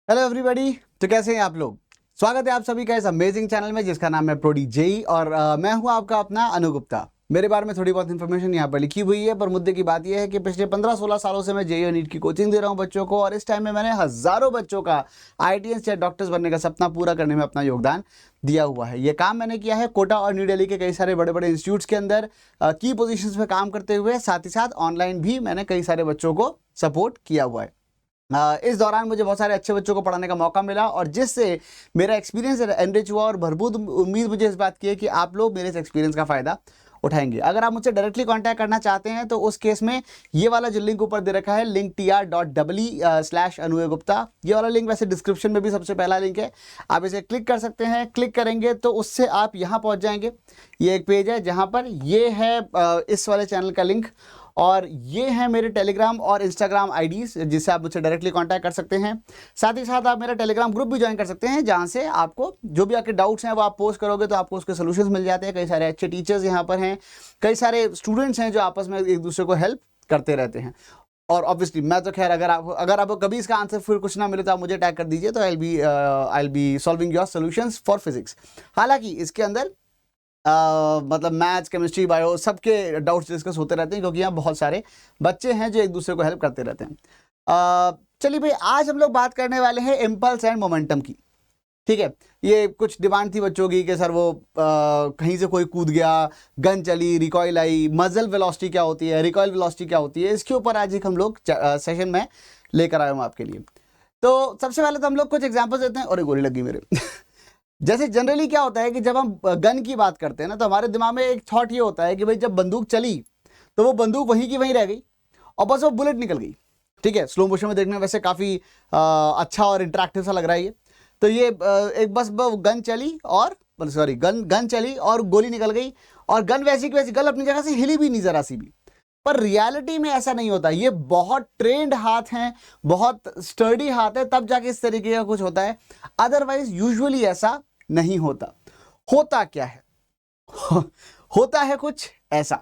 Hello everybody. तो कैसे हैं आप लोग? स्वागत है आप सभी का इस अमेजिंग चैनल में जिसका नाम है प्रोडी जेई और मैं हूं आपका अपना अनु गुप्ता। मेरे बारे में थोड़ी बहुत इन्फॉर्मेशन यहाँ पर लिखी हुई है, पर मुद्दे की बात यह है कि पिछले 15-16 सालों से मैं जेई और नीट की कोचिंग दे रहा हूं बच्चों को, और इस टाइम में मैंने हज़ारों बच्चों का आईटीएस या डॉक्टर्स बनने का सपना पूरा करने में अपना योगदान दिया हुआ है। ये काम मैंने किया है कोटा और न्यू दिल्ली के कई सारे बड़े बड़े इंस्टीट्यूट्स के अंदर की पोजिशन पे काम करते हुए, साथ ही साथ ऑनलाइन भी मैंने कई सारे बच्चों को सपोर्ट किया हुआ है। इस दौरान मुझे बहुत सारे अच्छे बच्चों को पढ़ाने का मौका मिला और जिससे मेरा एक्सपीरियंस एनरिच हुआ, और भरपूर उम्मीद मुझे इस बात की है कि आप लोग मेरे इस एक्सपीरियंस का फ़ायदा उठाएंगे। अगर आप मुझसे डायरेक्टली कांटेक्ट करना चाहते हैं तो उस केस में ये वाला जो लिंक ऊपर दे रखा है linktr.ee/anuegupta, ये वाला लिंक वैसे डिस्क्रिप्शन में भी सबसे पहला लिंक है, आप इसे क्लिक कर सकते हैं। क्लिक करेंगे तो उससे आप यहाँ पहुँच जाएंगे। ये एक पेज है जहाँ पर ये है इस वाले चैनल का लिंक, और ये है मेरे टेलीग्राम और इंस्टाग्राम आईडीज जिससे आप मुझसे डायरेक्टली कांटेक्ट कर सकते हैं। साथ ही साथ आप मेरा टेलीग्राम ग्रुप भी ज्वाइन कर सकते हैं, जहां से आपको जो भी आपके डाउट्स हैं वो आप पोस्ट करोगे तो आपको उसके सोल्यूशंस मिल जाते हैं। कई सारे अच्छे टीचर्स यहाँ पर हैं, कई सारे स्टूडेंट्स हैं जो आपस में एक दूसरे को हेल्प करते रहते हैं। और ऑब्वियसली मैं तो खैर अगर आपको कभी इसका आंसर फिर कुछ ना मिले तो आप मुझे टैग कर दीजिए, तो I will be solving your solutions for physics. हालांकि इसके अंदर मतलब मैथ्स, केमिस्ट्री, बायो सबके डाउट्स डिस्कस होते रहते हैं, क्योंकि यहाँ बहुत सारे बच्चे हैं जो एक दूसरे को हेल्प करते रहते हैं। चलिए भाई, आज हम लोग बात करने वाले हैं इम्पल्स एंड मोमेंटम की। ठीक है, ये कुछ डिमांड थी बच्चों की कि सर वो कहीं से कोई कूद गया, गन चली, रिकॉइल आई, मजल वेलोसिटी क्या होती है, रिकॉइल वेलोसिटी क्या होती है, इसके ऊपर आज एक हम लोग सेशन में लेकर आए हूँ आपके लिए। तो सबसे पहले तो हम लोग कुछ एग्जाम्पल्स देते हैं। और एक गोली लगी मेरे जैसे जनरली क्या होता है कि जब हम गन की बात करते हैं ना, तो हमारे दिमाग में एक थॉट ये होता है कि भाई जब बंदूक चली तो वो बंदूक वहीं की वहीं रह गई और बस वो बुलेट निकल गई। ठीक है, स्लो मोशन में देखने में वैसे काफ़ी अच्छा और इंटरेक्टिव सा लग रहा है ये। तो ये एक बस गन चली और सॉरी गन चली और गोली निकल गई, और गन वैसी की वैसी गन अपनी जगह से हिली भी नहीं जरा सी भी। पर रियलिटी में ऐसा नहीं होता। ये बहुत ट्रेंड हाथ हैं, बहुत स्टर्डी हाथ है, तब जाके इस तरीके का कुछ होता है। अदरवाइज यूजुअली ऐसा नहीं होता। होता क्या है होता है कुछ ऐसा।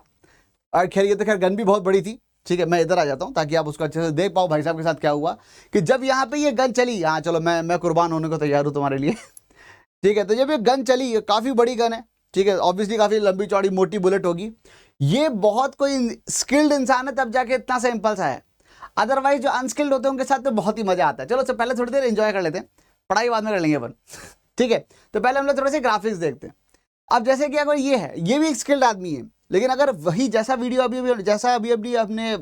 और खैर ये तो खैर गन भी बहुत बड़ी थी। ठीक है, मैं इधर आ जाता हूं ताकि आप उसको अच्छे से देख पाओ भाई साहब के साथ क्या हुआ कि जब यहाँ पे ये गन चली। हाँ चलो, मैं कुर्बान होने को तैयार हूं तुम्हारे लिए ठीक है, तो जब ये गन चली, ये काफ़ी बड़ी गन है। ठीक है, ऑब्वियसली काफ़ी लंबी चौड़ी मोटी बुलेट होगी। ये बहुत कोई स्किल्ड इंसान है तब जाके इतना सा इम्पल्स आया है। अदरवाइज जो अनस्किल्ड होते हैं उनके साथ तो बहुत ही मजा आता है। चलो सबसे पहले थोड़ी देर एंजॉय कर लेते हैं, पढ़ाई बाद में कर लेंगे अपन ठीक है, तो पहले हम लोग थोड़े से ग्राफिक्स देखते हैं। अब जैसे कि अगर ये है, ये भी एक स्किल्ड आदमी है, लेकिन अगर वही जैसा वीडियो अभी आपने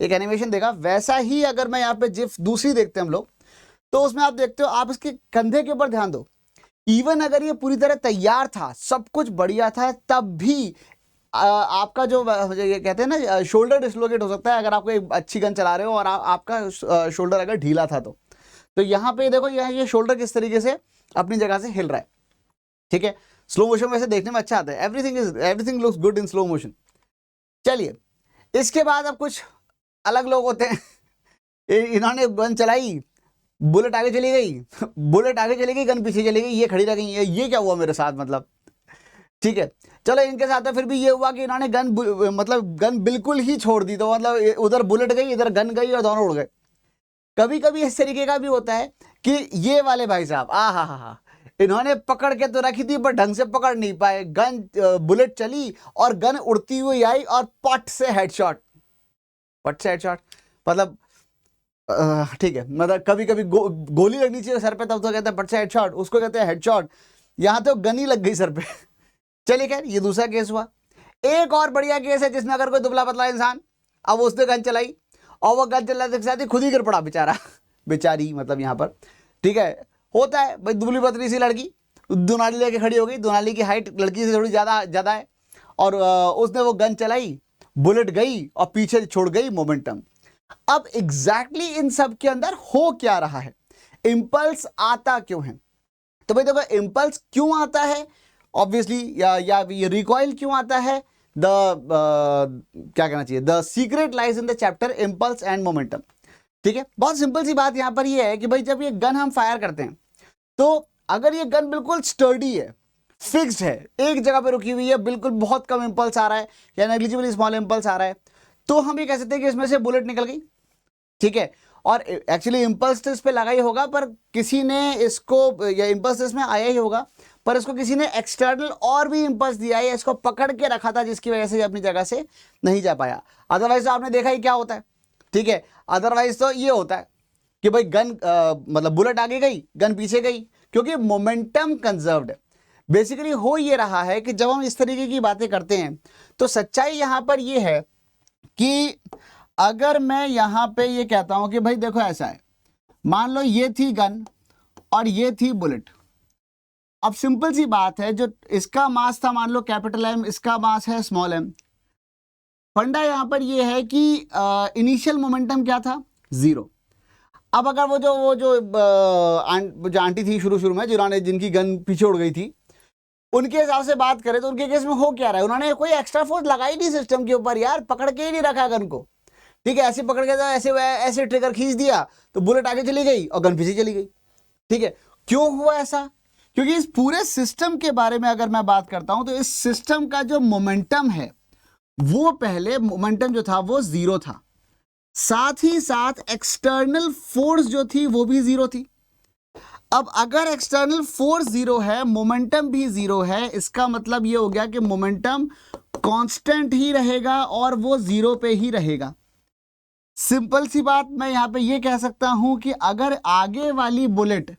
एक एनिमेशन देखा, वैसा ही अगर मैं यहाँ पे जिफ दूसरी देखते हैं हम लोग, तो उसमें आप देखते हो, आप इसके कंधे के ऊपर ध्यान दो। इवन अगर ये पूरी तरह तैयार था, सब कुछ बढ़िया था, तब भी आपका जो ये कहते हैं ना शोल्डर डिसलोकेट हो सकता है अगर आपको एक अच्छी गन चला रहे हो और आपका शोल्डर अगर ढीला था तो यहाँ पे देखो ये शोल्डर किस तरीके से अपनी जगह से हिल रहा है। ठीक है, स्लो मोशन वैसे देखने में अच्छा आता है, everything looks good in slow motion. चलिए, इसके बाद अब कुछ अलग लोग होते हैं इन्होंने गन चलाई, बुलेट आगे चली गई बुलेट आगे चली गई, गन पीछे चली गई, ये खड़ी रह गई। ये क्या हुआ मेरे साथ मतलब। ठीक है, चलो इनके साथ तो फिर भी ये हुआ कि इन्होंने गन बिल्कुल ही छोड़ दी, तो मतलब उधर बुलेट गई, इधर गन गई और दोनों उड़ गए। कभी कभी इस तरीके का भी होता है कि ये वाले भाई साहब हा इन्होंने पकड़ के तो रखी थी पर ढंग से पकड़ नहीं पाए। गन बुलेट चली और गन उड़ती हुई आई और पट से हेडशॉट मतलब ठीक है, मतलब कभी कभी गोली लगनी चाहिए सर पे तब तो कहते हैं पट से हेडशॉट, उसको कहते हैं हेडशॉट, यहाँ तो गन ही लग गई सर पे चलिए खैर, ये दूसरा केस हुआ। एक और बढ़िया केस है जिसमें अगर कोई दुबला पतला इंसान, अब उसने गन चलाई और वो गन चलाने के साथ ही खुद ही गिर पड़ा बेचारा बेचारी मतलब यहाँ पर। ठीक है, होता है भाई, दुबली पतली सी लड़की दुनाली लेके खड़ी हो गई, दुनाली की हाइट लड़की से थोड़ी ज़्यादा है, और उसने वो गन चलाई, बुलेट गई और पीछे छोड़ गई मोमेंटम। अब एग्जैक्टली इन सब के अंदर हो क्या रहा है, इम्पल्स आता क्यों है? तो भाई देखो, इम्पल्स क्यों आता है ऑब्वियसली, या ये रिकॉइल क्यों आता है, क्या कहना चाहिए, the secret lies in the chapter impulse and momentum. ठीक है, बहुत सिंपल सी बात यहां पर ये है कि भाई जब ये गन हम फायर करते हैं, तो अगर ये गन बिल्कुल स्टर्डी है, फिक्स्ड है, एक जगह पे रुकी हुई है, बिल्कुल बहुत कम इम्पल्स आ रहा है या नेग्लिजिबल स्मॉल इम्पल्स आ रहा है, तो हम ये कह सकते हैं कि इसमें से बुलेट निकल गई। ठीक है, और एक्चुअली इम्पल्स टेस्ट पे लगा ही होगा, पर किसी ने इसको, या इम्पल्स टेस्ट में आया ही होगा, पर इसको किसी ने एक्सटर्नल और भी इम्पल्स दिया है, इसको पकड़ के रखा था, जिसकी वजह से अपनी जगह से नहीं जा पाया। अदरवाइज तो आपने देखा ही क्या होता है, ठीक है। अदरवाइज तो ये होता है कि भाई गन मतलब बुलेट आगे गई, गन पीछे गई, क्योंकि मोमेंटम कंजर्व्ड है। बेसिकली हो ये रहा है कि जब हम इस तरीके की बातें करते हैं तो सच्चाई यहां पर ये है कि अगर मैं यहां पे ये कहता हूं कि भाई देखो ऐसा है, मान लो ये थी गन और ये थी बुलेट। अब सिंपल सी बात है, जो इसका मास था मान लो कैपिटल एम, इसका मास है स्मॉल एम। फंडा यहां पर ये है कि इनिशियल मोमेंटम क्या था, 0। अब अगर वो जो आंटी थी शुरू में, जिन्होंने जिनकी गन पीछे उड़ गई थी, उनके हिसाब से बात करें तो उनके केस में हो क्या रहा है, उन्होंने कोई एक्स्ट्रा फोर्स लगाई नहीं सिस्टम के ऊपर यार, पकड़ के ही नहीं रखा गन को, ठीक है। ऐसे पकड़ के ऐसे ट्रिगर खींच दिया तो बुलेट आगे चली गई और गन पीछे चली गई, ठीक है। क्यों हुआ ऐसा? क्योंकि इस पूरे सिस्टम के बारे में अगर मैं बात करता हूं तो इस सिस्टम का जो मोमेंटम है, वो पहले मोमेंटम जो था वो 0 था, साथ ही साथ एक्सटर्नल फोर्स जो थी वो भी 0 थी। अब अगर एक्सटर्नल फोर्स 0 है, मोमेंटम भी 0 है, इसका मतलब ये हो गया कि मोमेंटम कांस्टेंट ही रहेगा और वो 0 पे ही रहेगा। सिंपल सी बात, मैं यहां पे ये कह सकता हूं कि अगर आगे वाली बुलेट,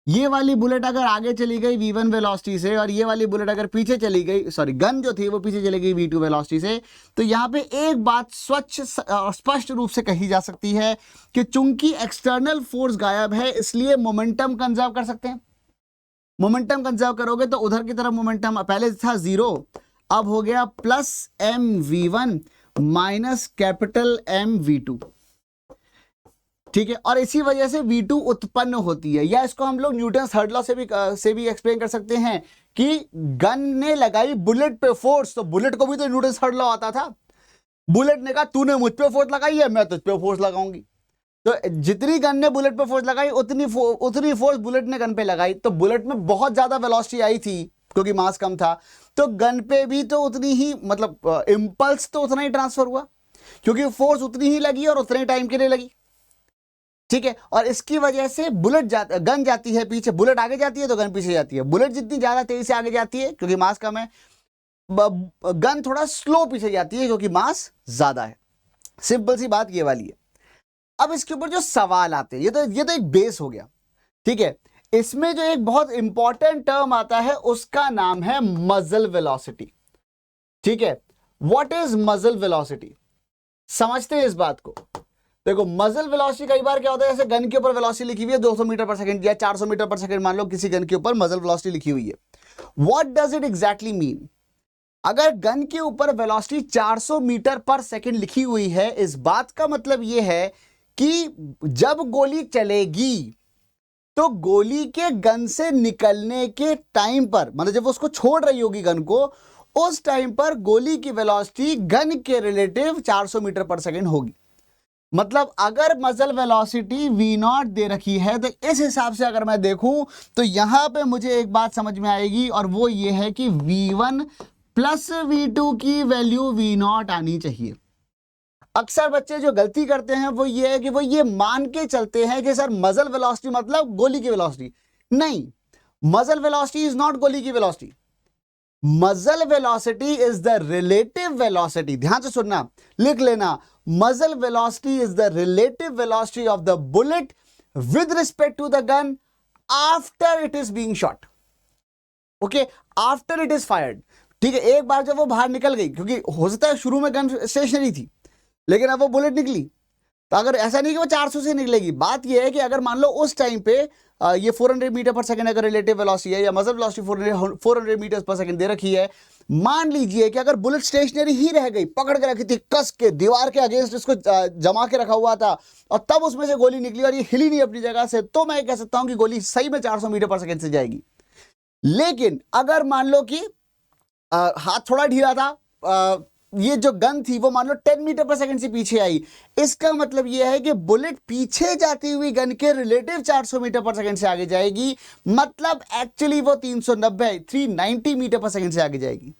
ये वाली बुलेट अगर आगे चली गई v1 वेलोसिटी से, और ये वाली बुलेट अगर पीछे चली गई, सॉरी गन जो थी वो पीछे चली गई v2 वेलोसिटी से, तो यहाँ पे एक बात स्पष्ट रूप से कही जा सकती है कि चूंकि एक्सटर्नल फोर्स गायब है, इसलिए मोमेंटम कंजर्व कर सकते हैं। मोमेंटम कंजर्व करोगे तो उधर की तरफ मोमेंटम पहले था 0, अब हो गया plus mv1 minus capital mv2, ठीक है। और इसी वजह से v2 उत्पन्न होती है, या इसको हम लोग न्यूटन थर्ड लॉ से भी एक्सप्लेन कर सकते हैं कि गन ने लगाई बुलेट पे फोर्स, तो बुलेट को भी तो न्यूटन थर्ड लॉ आता था। बुलेट ने कहा तूने मुझ पे फोर्स लगाई है, मैं तुझ पे फोर्स लगाऊंगी, तो जितनी गन ने बुलेट पे फोर्स लगाई उतनी फोर्स बुलेट ने गन पे लगाई। तो बुलेट में बहुत ज्यादा वेलोसिटी आई थी क्योंकि मास कम था, तो गन पे भी तो उतनी ही, मतलब इंपल्स तो उतना ही ट्रांसफर हुआ, क्योंकि फोर्स उतनी ही लगी और उतने टाइम के लिए लगी, ठीक है। और इसकी वजह से गन जाती है पीछे, बुलेट आगे जाती है तो गन पीछे जाती है। बुलेट जितनी ज्यादा तेजी से आगे जाती है क्योंकि मास कम है, गन थोड़ा स्लो पीछे जाती है क्योंकि मास ज्यादा है। सिंपल सी बात ये वाली है। अब इसके ऊपर जो सवाल आते हैं, ये तो एक बेस हो गया, ठीक है। इसमें जो एक बहुत इंपॉर्टेंट टर्म आता है उसका नाम है मजल वेलोसिटी, ठीक है। व्हाट इज मजल वेलोसिटी, समझते हैं इस बात को। देखो मजल वेलोसिटी कई बार क्या होता है, जैसे गन के ऊपर वेलोसिटी लिखी हुई है 200 मीटर पर सेकंड या 400 मीटर पर सेकंड, मान लो किसी गन के ऊपर मजल वेलोसिटी लिखी हुई है। What does it exactly mean? अगर गन के ऊपर वेलोसिटी 400 मीटर पर सेकंड लिखी हुई है, इस बात का मतलब यह है कि जब गोली चलेगी तो गोली के गन से निकलने के टाइम पर, मतलब जब उसको छोड़ रही होगी गन को, उस टाइम पर गोली की वेलोसिटी गन के रिलेटिव 400 मीटर पर सेकंड होगी। मतलब अगर मजल वेलोसिटी v0 दे रखी है तो इस हिसाब से अगर मैं देखूं तो यहां पे मुझे एक बात समझ में आएगी, और वो ये है कि v1 प्लस v2 की वैल्यू v0 आनी चाहिए। अक्सर बच्चे जो गलती करते हैं वो ये है कि वो ये मान के चलते हैं कि सर मजल वेलोसिटी मतलब गोली की वेलोसिटी। नहीं, मजल वेलोसिटी इज नॉट गोली की velocity. Muzzle velocity is the relative velocity, ध्यान से सुनना, लिख लेना, muzzle velocity is the relative velocity of the bullet with respect to the gun after it is being shot, okay, after it is fired, ठीक है। एक बार जब वो बाहर निकल गई, क्योंकि हो सकता है शुरू में गन स्टेशनरी थी लेकिन अब वो बुलेट निकली, तो अगर ऐसा नहीं कि वो 400 से निकलेगी, बात ये है कि अगर मान लो उस टाइम पे ये 400 मीटर पर सेकंड अगर रिलेटिव वेलोसिटी है या मजल वेलोसिटी 400 मीटर पर सेकंड दे रखी है, मान लीजिए कि अगर बुलेट स्टेशनरी ही रह गई, पकड़ के रखी थी, कस के दीवार के अगेंस्ट इसको जमा के रखा हुआ था, और तब उसमें से गोली निकली और ये हिली नहीं अपनी जगह से, तो मैं कह सकता हूं कि गोली सही में 400 मीटर पर सेकंड से जाएगी। लेकिन अगर मान लो कि हाथ थोड़ा ढीला था, ये जो गन थी वो मान लो 10 मीटर पर सेकंड से पीछे आई, इसका मतलब ये है कि बुलेट पीछे जाती हुई गन के रिलेटिव 400 मीटर पर सेकंड से आगे जाएगी, मतलब एक्चुअली वो 390 मीटर पर सेकंड से आगे जाएगी।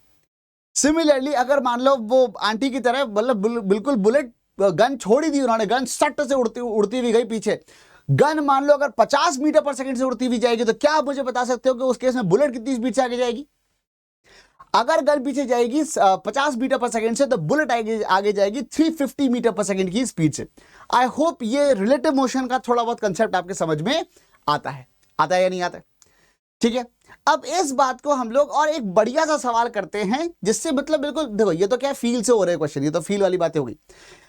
सिमिलरली अगर मान लो वो आंटी की तरह मतलब बिल्कुल बुलेट गन छोड़ी दी उन्होंने, गन सट से उड़ती हुई गई पीछे, गन मान लो अगर 50 मीटर पर सेकंड से उड़ती हुई जाएगी, तो क्या आप मुझे बता सकते हो कि उस केस में बुलेट कितनी स्पीड से आगे जाएगी? अगर गन पीछे जाएगी 50 मीटर पर सेकंड से, तो बुलेट आगे जाएगी 350 मीटर पर सेकंड की स्पीड से। आई होप ये रिलेटिव मोशन का थोड़ा बहुत कंसेप्ट आपके समझ में आता है या नहीं आता है? ठीक है, अब इस बात को हम लोग और एक बढ़िया सा सवाल करते हैं, जिससे मतलब बिल्कुल देखो, ये तो क्या फील से हो रहे क्वेश्चन, ये तो फील वाली बातें हो गई,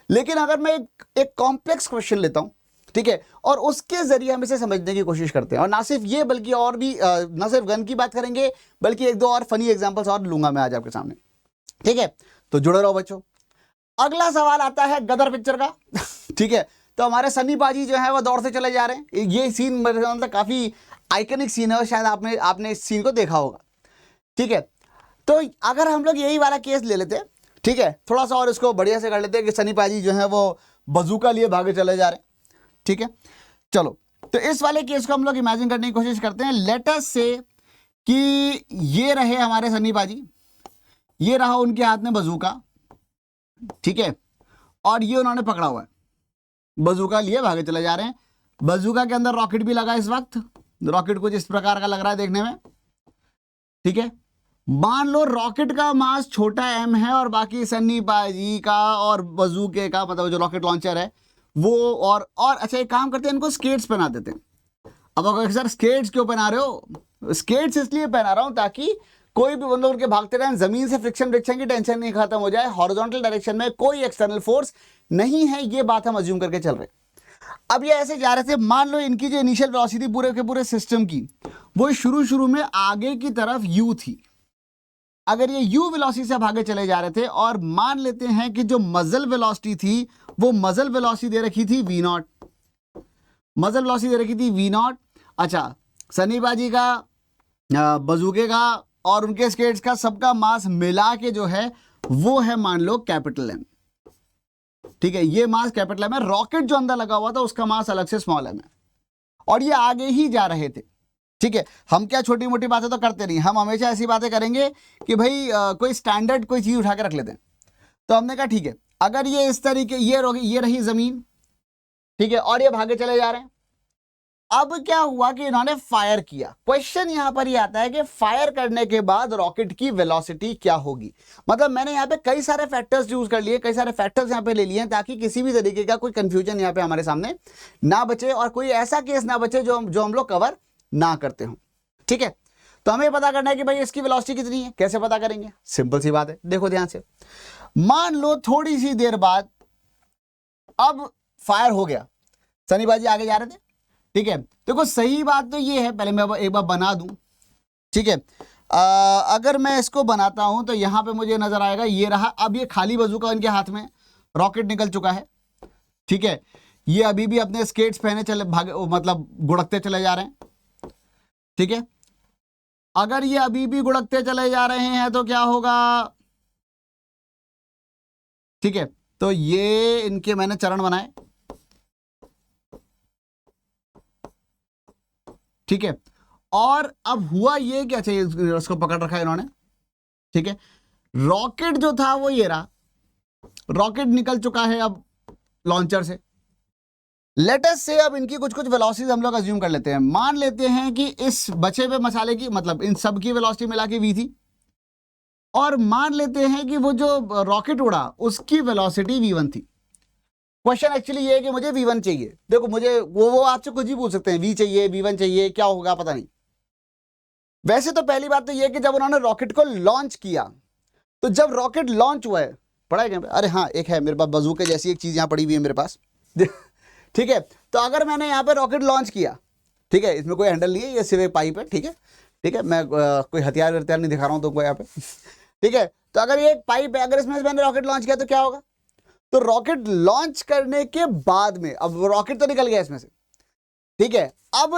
लेकिन अगर मैं एक कॉम्प्लेक्स क्वेश्चन लेता हूं, ठीक है, और उसके जरिए हम इसे समझने की कोशिश करते हैं, और ना सिर्फ ये बल्कि और भी ना सिर्फ गन की बात करेंगे, बल्कि एक दो और फनी एग्जांपल्स और लूंगा मैं आज आपके सामने। ठीक है, तो जुड़े रहो बच्चों। अगला सवाल आता है गदर पिक्चर का। ठीक है, तो हमारे सन्नी पाजी जो है वो दौड़ से चले जा रहे हैं। ये सीन मतलब काफी आइकनिक सीन है और शायद आपने इस सीन को देखा होगा। ठीक है, तो अगर हम लोग यही वाला केस ले लेते हैं, ठीक है, थोड़ा सा और इसको बढ़िया से कर लेते हैं कि सन्नी पाजी जो है वो बजूका लिए भागे चले जा रहे हैं। ठीक है, चलो, तो इस वाले केस को हम लोग इमेजिन करने की कोशिश करते हैं। लेट अस से कि ये रहे हमारे सन्नी पाजी, ये रहा उनके हाथ में बजूका, ठीक है, और ये उन्होंने पकड़ा हुआ है, बजूका लिए भागे चले जा रहे हैं। बजूका के अंदर रॉकेट भी लगा, इस वक्त रॉकेट कुछ इस प्रकार का लग रहा है देखने में। ठीक है, मान लो रॉकेट का मास छोटा m है और बाकी सन्नी पाजी का और बजूके का मतलब जो रॉकेट लॉन्चर है वो और अच्छा एक काम करते हैं, इनको स्केट्स पहना देते हैं। अब अगर सर स्केट्स क्यों पहना रहे हो? स्केट्स इसलिए पहना रहा हूं ताकि कोई भी बंदे उनके भागते रहें, जमीन से फ्रिक्शन की टेंशन नहीं खत्म हो जाए, हॉरिजॉन्टल डायरेक्शन में कोई एक्सटर्नल फोर्स नहीं है, ये बात हम अज्यूम करके चल रहे। अब ये ऐसे जा रहे थे, मान लो इनकी जो इनिशियल वेलोसिटी पूरे के पूरे सिस्टम की वो शुरू में आगे की तरफ u थी। अगर ये u वेलोसिटी से भागे चले जा रहे थे और मान लेते हैं कि जो मजल वेलोसिटी थी वो मजल वेलोसिटी दे रखी थी v0, मजल वेलोसिटी दे रखी थी v0। अच्छा, सन्नी पाजी का बजूके का और उनके स्केट्स का सबका मास मिला के जो है वो है मान लो कैपिटल M। ठीक है, ये मास कैपिटल M है, रॉकेट जो अंदर लगा हुआ था उसका मास अलग से स्मॉल m है, और ये आगे ही जा रहे थे। ठीक है, हम क्या छोटी मोटी बातें तो करते नहीं, हम हमेशा ऐसी बातें करेंगे कि भाई कोई स्टैंडर्ड कोई चीज उठा के रख लेते हैं। तो हमने कहा ठीक है, अगर ये इस तरीके ये रही जमीन, ठीक है, और ये भागे चले जा रहे हैं। अब क्या हुआ कि इन्होंने फायर किया। क्वेश्चन यहां पर ये आता है कि फायर करने के बाद रॉकेट की वेलोसिटी क्या होगी। मतलब मैंने यहाँ पे कई सारे फैक्टर्स यूज कर लिए, कई सारे फैक्टर्स यहाँ पे ले लिए हैं ताकि किसी भी तरीके का कोई कंफ्यूजन यहाँ पे हमारे सामने ना बचे और कोई ऐसा केस ना बचे जो हम लोग कवर ना करते हो। ठीक है, तो हमें पता करना है कि भाई इसकी वेलोसिटी कितनी है। कैसे पता करेंगे? सिंपल सी बात है, देखो ध्यान से। मान लो थोड़ी सी देर बाद अब फायर हो गया, सन्नी पाजी आगे जा रहे थे। ठीक है, देखो सही बात तो ये है, पहले मैं एक बार बना दूं। ठीक है, अगर मैं इसको बनाता हूं तो यहां पे मुझे नजर आएगा ये रहा, अब ये खाली बजूका इनके हाथ में, रॉकेट निकल चुका है। ठीक है, ये अभी भी अपने स्केट्स पहने चले भागे मतलब गुड़कते चले जा रहे हैं। ठीक है, अगर ये अभी भी गुड़कते चले जा रहे हैं तो क्या होगा? ठीक है, तो ये इनके मैंने चरण बनाए। ठीक है, और अब हुआ ये क्या चाहिए, उसको पकड़ रखा है इन्होंने। ठीक है, रॉकेट जो था वो ये रहा, रॉकेट निकल चुका है अब लॉन्चर से। लेट अस से अब इनकी कुछ वेलोसिटीज हम लोग अज्यूम कर लेते हैं। मान लेते हैं कि इस बचे हुए मसाले की मतलब इन सब की वेलोसिटी मिला के v थी, और मान लेते हैं कि वो जो रॉकेट उड़ा उसकी वेलोसिटी v1 थी। क्वेश्चन एक्चुअली ये है कि मुझे v1 चाहिए। देखो मुझे वो आपसे कुछ भी पूछ सकते हैं, v चाहिए, v1 चाहिए, क्या होगा पता नहीं। वैसे तो पहली बात तो ये कि जब उन्होंने रॉकेट को लॉन्च किया, तो जब रॉकेट लॉन्च हुआ है, पड़ा है क्या? अरे हाँ, एक है मेरे पास बजूके जैसी एक चीज यहाँ पड़ी हुई है मेरे पास। ठीक है, तो अगर मैंने यहाँ पे रॉकेट लॉन्च किया, ठीक है, इसमें कोई हैंडल नहीं है, ये सिर्फ एक पाइप है। ठीक है, ठीक है, मैं कोई हथियार नहीं दिखा रहा हूँ तुमको यहाँ पे। ठीक है, तो अगर ये एक पाइप है, अगर इसमें मैंने रॉकेट लॉन्च किया तो क्या होगा? तो रॉकेट लॉन्च करने के बाद में अब रॉकेट तो निकल गया इसमें से। ठीक है, अब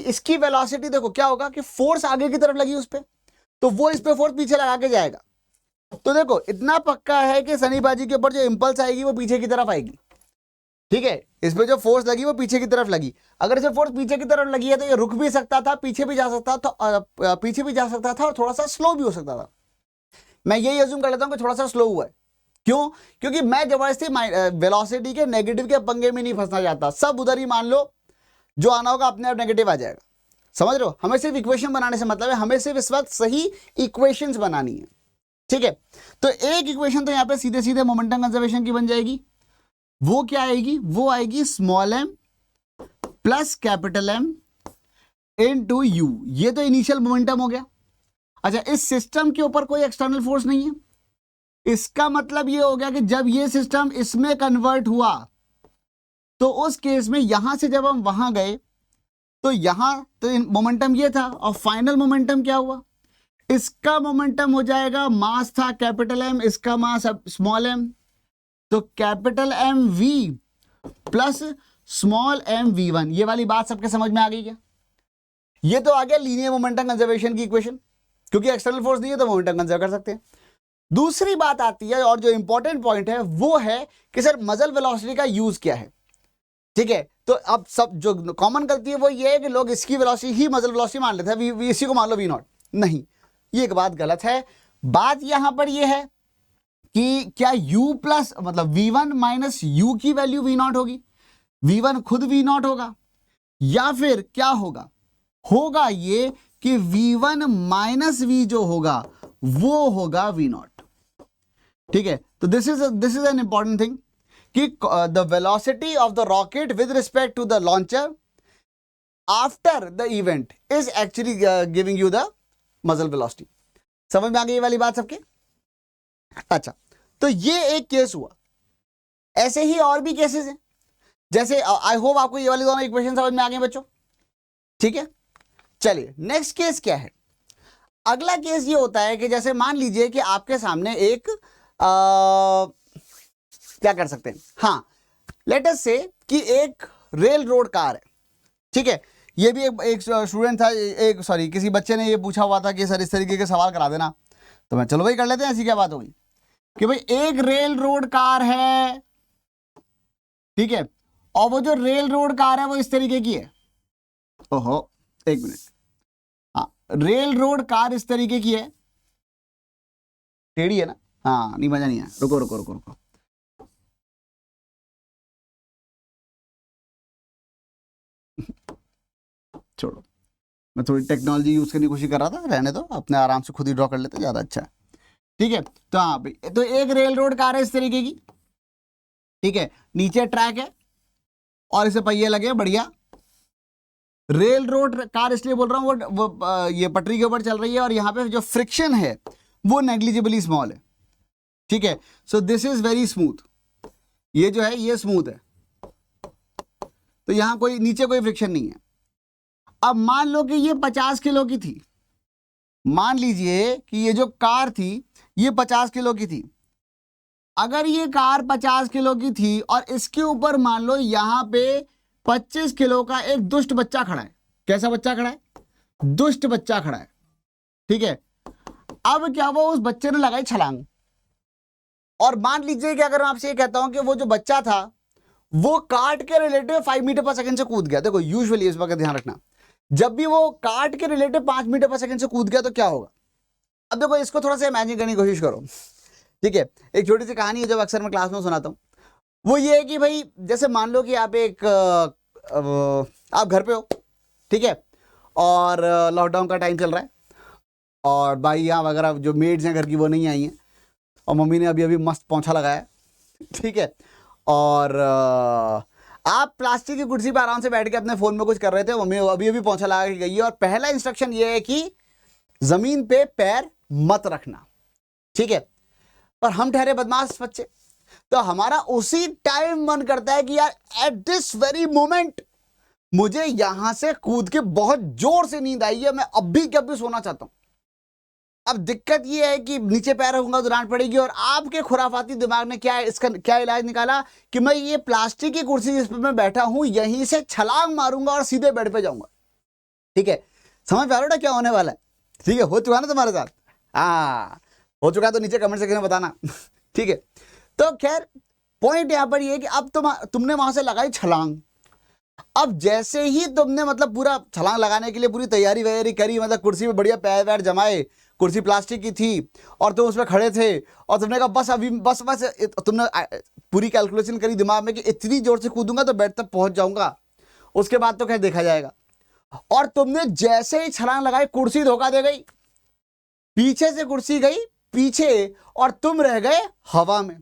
इसकी वेलोसिटी देखो क्या होगा कि फोर्स आगे की तरफ लगी उस पे, तो वो इस पे फोर्स पीछे लगा के जाएगा। तो देखो इतना पक्का है कि सन्नी पाजी के ऊपर जो इंपल्स आएगी वो पीछे की तरफ आएगी। ठीक है, इस पे जो फोर्स लगी वो पीछे की तरफ लगी। अगर इसे फोर्स पीछे की तरफ लगी है तो ये रुक भी सकता था, पीछे भी जा सकता था, पीछे भी जा सकता था और थोड़ा सा स्लो भी हो सकता था। मैं यही अज्यूम कर लेता हूं कि थोड़ा सा स्लो हुआ है। क्यों? क्योंकि मैं जबरदस्ती वेलोसिटी के नेगेटिव के पंगे में नहीं फंसना चाहता। सब उधर ही मान लो, जो आना होगा अपने आप नेगेटिव आ जाएगा। समझ रहे हो? हमें सिर्फ इक्वेशन बनाने से मतलब है, हमें सिर्फ इस वक्त सही इक्वेशंस बनानी है। ठीक है, तो एक इक्वेशन तो यहाँ पे सीधे सीधे मोमेंटम कंजर्वेशन की बन जाएगी। वो क्या आएगी? वो आएगी small m plus capital M into u। ये तो इनिशियल मोमेंटम हो गया। अच्छा, इस सिस्टम के ऊपर कोई एक्सटर्नल फोर्स नहीं है। इसका मतलब ये हो गया कि जब ये सिस्टम इसमें कन्वर्ट हुआ तो उस केस में यहां से जब हम वहां गए तो यहां तो मोमेंटम ये था, और फाइनल मोमेंटम क्या हुआ? इसका मोमेंटम हो जाएगा, मास था कैपिटल M, इसका मास स्मॉल m, तो capital M v plus small m v1। ये वाली बात सबके समझ में आ गई क्या? ये तो आ गया लीनियर मोमेंटम कंजर्वेशन की इक्वेशन, क्योंकि एक्सटर्नल फोर्स नहीं है तो मोमेंटम कंजर्व कर सकते हैं। दूसरी बात आती है, और जो इंपॉर्टेंट पॉइंट है वो है कि सर मजल वेलोसिटी का यूज क्या है। ठीक है, तो अब सब जो कॉमन गलती है वो ये है कि लोग इसकी वेलोसिटी ही मजल वेलोसिटी मान लेते हैं, इसी को मान लो v0। नहीं, ये एक बात गलत है। बात यहां पर ये है कि क्या u प्लस मतलब v1 माइनस u की वैल्यू v0 होगी, v1 खुद v0 होगा, या फिर क्या होगा? होगा ये कि v1 माइनस v जो होगा वो होगा v0। ठीक है, तो this is an important thing कि the velocity of the rocket with respect to the launcher after the event is actually giving you the muzzle velocity. समझ में आ गई ये वाली बात सबके? अच्छा, तो ये एक केस हुआ। ऐसे ही और भी केसेस हैं, जैसे आई होप आपको ये वाली दोनों इक्वेशन समझ में आ गए बच्चों। ठीक है, चलिए नेक्स्ट केस क्या है? अगला केस ये होता है कि जैसे मान लीजिए कि आपके सामने एक क्या कर सकते हैं, हाँ, लेट अस से कि एक रेल रोड कार है। ठीक है, ये भी एक स्टूडेंट था, किसी बच्चे ने ये पूछा हुआ था कि सर इस तरीके के सवाल करा देना, तो मैं चलो भाई कर लेते हैं। ऐसी क्या बात होगी कि भाई एक रेल रोड कार है, ठीक है, और वो जो रेल रोड कार है वो इस तरीके की है। ओहो, एक मिनट, हाँ, रेल रोड कार इस तरीके की है, टेढ़ी है ना? हाँ, नहीं, मजा नहीं है, रुको रुको रुको रुको, छोड़ो, मैं थोड़ी टेक्नोलॉजी यूज करने की कोशिश कर रहा था, रहने दो, अपने आराम से खुद ही ड्रॉ कर लेते, ज्यादा अच्छा है। ठीक है, तो हाँ भाई, तो एक रेल रोड कार है इस तरीके की। ठीक है, नीचे ट्रैक है और इसे पहिए लगे बढ़िया। रेल रोड कार इसलिए बोल रहा हूं, वो ये पटरी के ऊपर चल रही है और यहाँ पे जो फ्रिक्शन है वो नेग्लिजिबली स्मॉल है। ठीक है, so this is very smooth, ये जो है ये स्मूथ है, तो यहां कोई नीचे कोई फ्रिक्शन नहीं है। अब मान लो कि ये 50 किलो की थी, मान लीजिए कि ये जो कार थी ये 50 किलो की थी। अगर ये कार 50 किलो की थी और इसके ऊपर मान लो यहां पे 25 किलो का एक दुष्ट बच्चा खड़ा है। कैसा बच्चा खड़ा है? दुष्ट बच्चा खड़ा है। ठीक है, अब क्या हुआ, उस बच्चे ने लगाई छलांग, और मान लीजिए कि अगर मैं आपसे ये कहता हूं कि वो जो बच्चा था वो कार्ट के रिलेटिव 5 मीटर पर सेकंड से कूद गया। देखो यूजुअली इस बात का ध्यान रखना, जब भी वो कार्ट के रिलेटिव 5 मीटर पर सेकंड से कूद गया तो क्या होगा? अब देखो इसको थोड़ा सा इमेजिन करने की कोशिश करो। ठीक है, एक छोटी सी कहानी है जो अक्सर मैं क्लास में सुनाता हूँ। वो ये है कि भाई जैसे मान लो कि आप आप घर पे हो, ठीक है, और लॉकडाउन का टाइम चल रहा है, और भाई यहाँ वगैरह जो मेड्स हैं घर की वो नहीं आई हैं, और मम्मी ने अभी अभी मस्त पोंछा लगाया। ठीक है, और आप प्लास्टिक की कुर्सी पर आराम से बैठ के अपने फ़ोन में कुछ कर रहे थे, मम्मी अभी अभी पोंछा लगा के गई है, और पहला इंस्ट्रक्शन ये है कि ज़मीन पे पैर मत रखना। ठीक है, पर हम ठहरे बदमाश बच्चे, तो हमारा उसी टाइम मन करता है कि यार एट दिस वेरी मोमेंट मुझे यहां से कूद के बहुत जोर से नींद आई है, मैं अभी के अभी सोना चाहता हूं। अब दिक्कत यह है कि नीचे पैर रखूंगा तो डांट पड़ेगी, और आपके खुराफाती दिमाग ने क्या इसका क्या इलाज निकाला कि मैं ये प्लास्टिक की कुर्सी जिस पर मैं बैठा हूं यहीं से छलांग मारूंगा और सीधे बेड पे जाऊंगा। ठीक है, समझ पा रहे हो क्या होने वाला है? ठीक है, हो चुका ना तुम्हारे साथ? हाँ, हो चुका है तो नीचे कमेंट सेक्शन में बताना। ठीक है, तो खैर पॉइंट यहां पर ये है कि अब तुमने वहां से लगाई छलांग। अब जैसे ही तुमने मतलब पूरा छलांग लगाने के लिए पूरी तैयारी वैयारी करी, मतलब कुर्सी में बढ़िया पैर वैर जमाए, कुर्सी प्लास्टिक की थी और तुम उसमें खड़े थे और तुमने कहा बस अभी बस बस, तुमने पूरी कैलकुलेशन करी दिमाग में कि इतनी जोर से कूदूंगा तो बेड तक पहुंच जाऊंगा, उसके बाद तो खैर देखा जाएगा। और तुमने जैसे ही छलांग लगाई कुर्सी धोखा दे गई, पीछे से कुर्सी गई पीछे और तुम रह गए हवा में,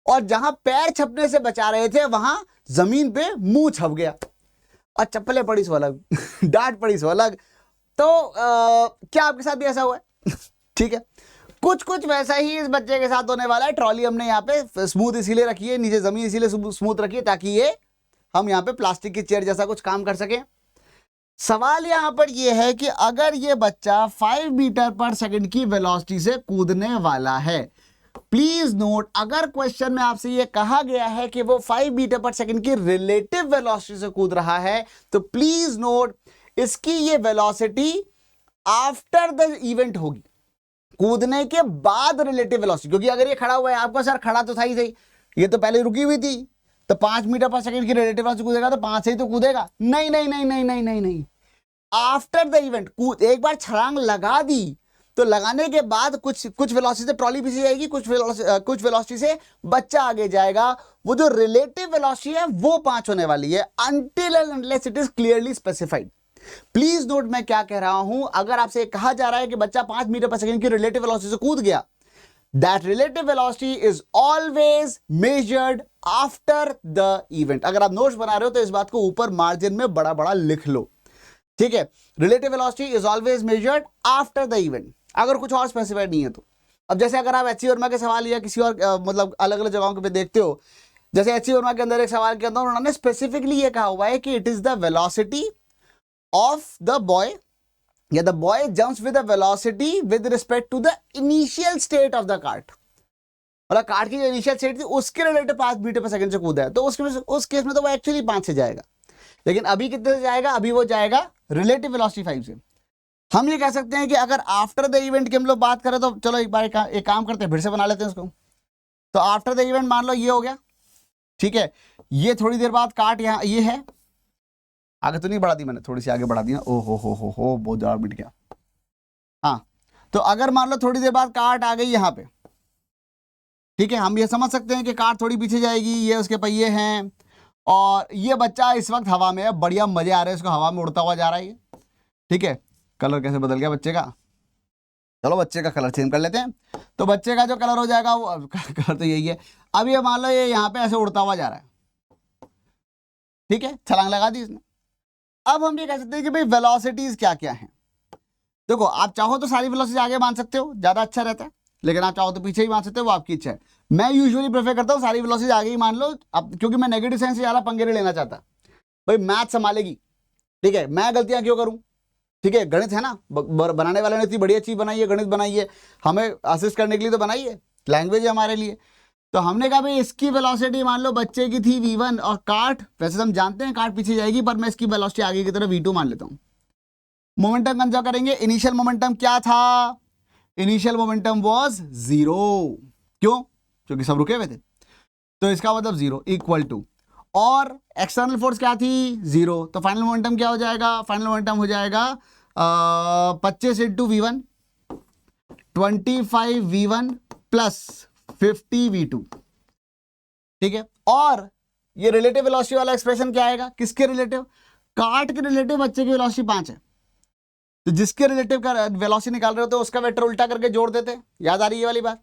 और जहां पैर छपने से बचा रहे थे वहां जमीन पे मुंह छप गया और चप्पलें पड़ी सो अलग डांट पड़ी सो अलग। तो क्या आपके साथ भी ऐसा हुआ है? ठीक है, कुछ कुछ वैसा ही इस बच्चे के साथ होने वाला है। ट्रॉली हमने यहाँ पे स्मूथ इसीलिए रखी है, नीचे जमीन इसीलिए स्मूथ रखी है ताकि ये हम यहाँ पे प्लास्टिक की चेयर जैसा कुछ काम कर सके। सवाल यहां पर यह है कि अगर ये बच्चा 5 मीटर पर सेकंड की वेलोसिटी से कूदने वाला है, प्लीज नोट, अगर क्वेश्चन में आपसे यह कहा गया है कि वो 5 मीटर पर सेकंड की रिलेटिव वेलोसिटी से कूद रहा है, तो प्लीज नोट इसकी ये वेलोसिटी आफ्टर द इवेंट होगी, कूदने के बाद रिलेटिव वेलोसिटी। क्योंकि अगर ये खड़ा हुआ है, आपका सर खड़ा तो था ही सही, ये तो पहले रुकी हुई थी, तो 5 मीटर पर सेकंड की रिलेटिव वेलोसिटी कूदेगा तो 5 से ही तो कूदेगा। नहीं नहीं नहीं नहीं नहीं नहीं नहीं, आफ्टर द इवेंट कूद, एक बार छलांग लगा दी तो लगाने के बाद कुछ वेलोसिटी से ट्रॉली पीछे जाएगी, कुछ वेलोसिटी से बच्चा आगे जाएगा। वो जो रिलेटिव वेलोसिटी है वो 5 होने वाली है, until and unless it is clearly specified. Please note मैं क्या कह रहा हूं, अगर आपसे कहा जा रहा है कि बच्चा 5 मीटर पर सेकंड की रिलेटिव वेलोसिटी से कूद गया, that relative velocity is always measured after the event. अगर आप नोट्स बना रहे हो तो इस बात को ऊपर मार्जिन में बड़ा बड़ा लिख लो, ठीक है। Relative velocity is always measured after the event, अगर कुछ और स्पेसिफाइड नहीं है तो। अब जैसे अगर आप एच सी वर्मा के सवाल या किसी और मतलब अलग अलग जगहों पे देखते हो, जैसे एच सी वर्मा के अंदर एक सवाल के अंदर उन्होंने स्पेसिफिकली ये कहा हुआ है कि it is the velocity of the boy, या the boy jumps with the velocity with respect to the initial state of the cart, मतलब कार्ट की जो इनिशियल स्टेट थी उसके रिलेटेड 5 मीटर पर सेकंड से कूदा है, तो उस केस में तो वो एक्चुअली 5 से जाएगा। लेकिन अभी कितने से जाएगा? अभी वो जाएगा रिलेटिव वेलोसिटी 5 से। हम ये कह सकते हैं कि अगर आफ्टर द इवेंट की हम लोग बात करें तो चलो एक बार एक काम करते हैं, फिर से बना लेते हैं उसको। तो आफ्टर द इवेंट मान लो ये हो गया, ठीक है। ये थोड़ी देर बाद काट यहाँ ये है, आगे तो नहीं बढ़ा दी मैंने, थोड़ी सी आगे बढ़ा दी ना, ओ हो बहुत ज़्यादा मिट गया। हाँ, तो अगर मान लो थोड़ी देर बाद काट आ गई यहाँ पे, ठीक है, हम ये समझ सकते हैं कि कार थोड़ी पीछे जाएगी, ये उसके पहिए हैं और ये बच्चा इस वक्त हवा में है, बढ़िया मजे आ रहे हैं, इसको हवा में उड़ता हुआ जा रहा है, ठीक है। कलर कैसे बदल गया बच्चे का, चलो बच्चे का कलर चेंज कर लेते हैं। तो बच्चे का जो कलर हो जाएगा वो कलर तो यही है। अब ये मान लो ये यहाँ पे ऐसे उड़ता हुआ जा रहा है, ठीक है, छलांग लगा दी इसने। अब हम ये कह सकते हैं कि भाई वेलोसिटीज क्या क्या हैं। देखो, आप चाहो तो सारी वेलोसिटी आगे मान सकते हो, ज्यादा अच्छा रहता है, लेकिन आप चाहो तो पीछे ही मान सकते हो, वो आपकी इच्छा है। मैं यूजुअली प्रेफर करता हूँ सारी वेलोसिटी आगे ही मान लो, अब क्योंकि मैं नेगेटिव साइन से ज्यादा पंगे नहीं लेना चाहता। भाई मैथ संभालेगी, ठीक है, मैं गलतियां क्यों करूं, ठीक है, गणित है ना, बनाने वाले ने इतनी बढ़िया चीज बनाई है, गणित बनाई है, हमें असिस्ट करने के लिए तो बनाई है, लैंग्वेज है हमारे लिए। तो हमने कहा भाई इसकी वेलोसिटी मान लो बच्चे की थी v1 और काट, वैसे हम जानते हैं काट पीछे जाएगी, पर मैं इसकी वेलोसिटी आगे की तरफ v2 मान लेता हूं। मोमेंटम कंसिडर करेंगे, इनिशियल मोमेंटम क्या था, इनिशियल मोमेंटम वाज 0, क्यों? क्योंकि सब रुके हुए थे, तो इसका मतलब 0 इक्वल टू, और एक्सटर्नल फोर्स क्या थी 0, तो फाइनल मोमेंटम क्या हो जाएगा, फाइनल मोमेंटम हो जाएगा 25 into v1, 25 v1 plus 50 v2, ठीक है। और ये रिलेटिव वेलोसिटी वाला एक्सप्रेशन क्या आएगा, किसके रिलेटिव, काट के रिलेटिव बच्चे की वेलोसिटी 5 है, तो जिसके रिलेटिव का वेलोसिटी निकाल रहे हो तो उसका वेक्टर उल्टा करके जोड़ देते, याद आ रही है ये वाली बात।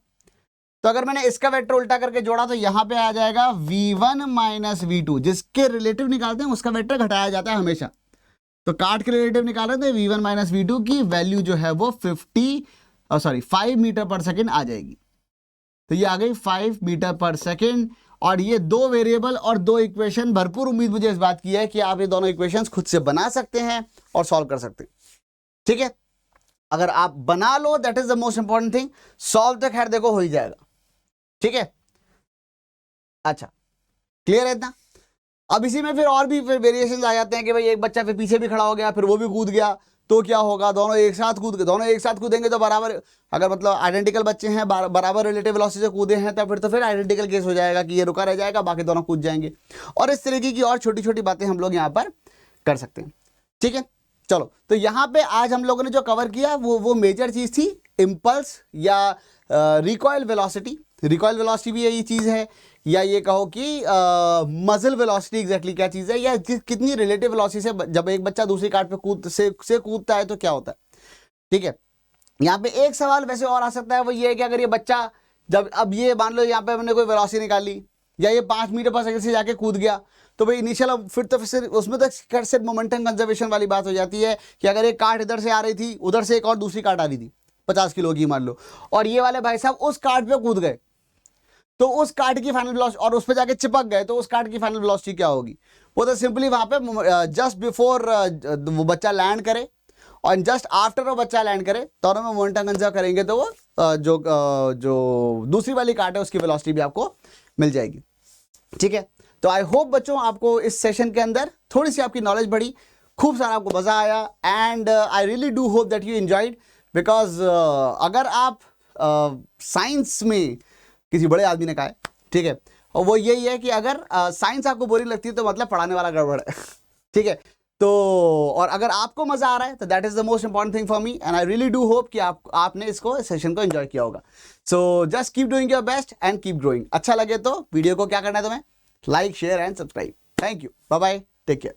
तो अगर मैंने इसका वेक्टर उल्टा करके जोड़ा तो यहां पे आ जाएगा v1 माइनस v2, जिसके रिलेटिव निकालते हैं उसका वेक्टर घटाया जाता है हमेशा। तो काट के रिलेटिव निकाल रहे थे, v1 माइनस v2 की वैल्यू जो है वो 5 मीटर पर सेकेंड आ जाएगी। तो ये आ गई 5 मीटर पर सेकेंड, और ये 2 वेरिएबल और 2 इक्वेशन, भरपूर उम्मीद मुझे इस बात की है कि आप ये दोनों इक्वेशन खुद से बना सकते हैं और सॉल्व कर सकते हैं, ठीक है। अगर आप बना लो, that is the most important thing, solve तो खैर देखो हो ही जाएगा, ठीक है। अच्छा, क्लियर है इतना। अब इसी में फिर और भी फिर वेरिएशंस आ जाते हैं कि भाई एक बच्चा फिर पीछे भी खड़ा हो गया, फिर वो भी कूद गया, तो क्या होगा, दोनों एक साथ कूदेंगे तो बराबर, अगर मतलब आइडेंटिकल बच्चे हैं बराबर रिलेटिव वेलोसिटी से कूदे हैं तो फिर आइडेंटिकल केस हो जाएगा कि ये रुका रह जाएगा, बाकी दोनों कूद जाएंगे। और इस तरीके की और छोटी छोटी बातें हम लोग यहाँ पर कर सकते हैं। ठीक है, चलो तो यहाँ पे आज हम लोगों ने जो कवर किया वो मेजर चीज़ थी इम्पल्स या रिकॉइल वेलोसिटी। रिकॉइल वेलोसिटी भी यही चीज़ है, या ये कहो कि मजल वेलोसिटी एग्जैक्टली क्या चीज़ है, या कितनी रिलेटिव वेलोसिटी से जब एक बच्चा दूसरी कार्ड पे कूदता है तो क्या होता है। ठीक है, यहाँ पे एक सवाल वैसे और आ सकता है, वो ये है कि अगर ये बच्चा जब, अब ये मान लो यहाँ पे हमने कोई वेलोसिटी निकाली या ये 5 मीटर पर सेकंड से जाके कूद गया, तो भाई इनिशियल फिर तो फिर उसमें तो सिर्फ मोमेंटम कंजर्वेशन वाली बात हो जाती है कि अगर एक कार्ड इधर से आ रही थी, उधर से एक और दूसरी कार्ड आ रही थी 50 किलो की मान लो, और ये वाले भाई साहब उस कार्ड पे कूद गए, तो उस कार्ड की फाइनल वेलोसिटी, और उस पे जाके चिपक गए, तो उस कार्ड की फाइनल वेलोसिटी क्या होगी। वो तो सिंपली वहां पे जस्ट बिफोर वो बच्चा लैंड करे और जस्ट आफ्टर वो बच्चा लैंड करे, दोनों में मोमेंटम कंजर्व करेंगे तो वो जो दूसरी वाली कार्ड है उसकी वेलोसिटी भी आपको मिल जाएगी। ठीक है, तो आई होप बच्चों आपको इस सेशन के अंदर थोड़ी सी आपकी नॉलेज बढ़ी, खूब सारा आपको मजा आया, and I really do hope that you enjoyed, because अगर आप साइंस में किसी बड़े आदमी ने कहा है, ठीक है, और वो यही है कि अगर साइंस आपको बोरिंग लगती है तो मतलब पढ़ाने वाला गड़बड़ है। ठीक है, तो और अगर आपको मजा आ रहा है तो that is the most important thing for me, and I really do hope कि आपने इसको सेशन को एंजॉय किया होगा। So just keep doing your best and keep growing. अच्छा लगे तो वीडियो को क्या करना है तुम्हें, like share and subscribe. Thank you, bye bye, take care.